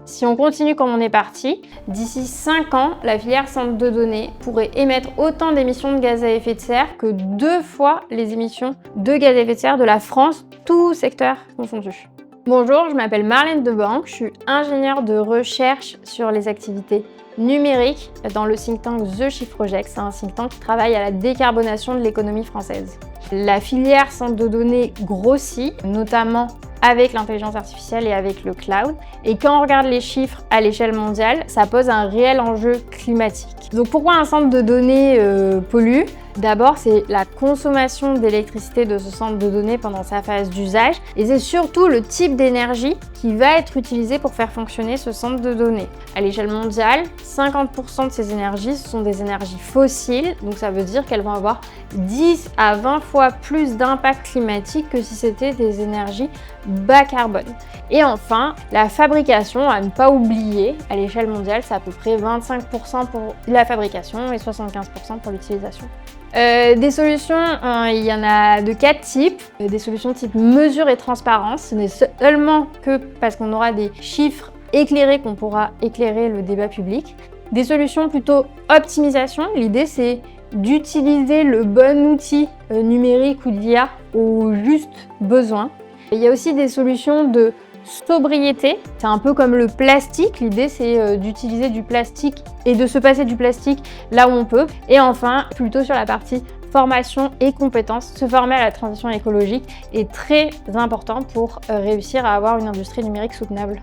Si on continue comme on est parti, d'ici 5 ans, la filière centre de données pourrait émettre autant d'émissions de gaz à effet de serre que 2 fois les émissions de gaz à effet de serre de la France, tout secteur confondu. Bonjour, je m'appelle Marlène Debanque, je suis ingénieure de recherche sur les activités numériques dans le think tank The Shift Project. C'est un think tank qui travaille à la décarbonation de l'économie française. La filière centre de données grossit, notamment avec l'intelligence artificielle et avec le cloud. Et quand on regarde les chiffres à l'échelle mondiale, ça pose un réel enjeu climatique. Donc pourquoi un centre de données pollue ? D'abord, c'est la consommation d'électricité de ce centre de données pendant sa phase d'usage et c'est surtout le type d'énergie qui va être utilisé pour faire fonctionner ce centre de données. À l'échelle mondiale, 50% de ces énergies, ce sont des énergies fossiles, donc ça veut dire qu'elles vont avoir 10 à 20 fois plus d'impact climatique que si c'était des énergies bas carbone. Et enfin, la fabrication, à ne pas oublier, à l'échelle mondiale, c'est à peu près 25% pour la fabrication et 75% pour l'utilisation. Des solutions, il y en a de 4 types. Des solutions type mesure et transparence. Ce n'est seulement que parce qu'on aura des chiffres éclairés qu'on pourra éclairer le débat public. Des solutions plutôt optimisation. L'idée, c'est d'utiliser le bon outil numérique ou d'IA au juste besoin. Il y a aussi des solutions de sobriété, c'est un peu comme le plastique, l'idée c'est d'utiliser du plastique et de se passer du plastique là où on peut. Et enfin, plutôt sur la partie formation et compétences, se former à la transition écologique est très important pour réussir à avoir une industrie numérique soutenable.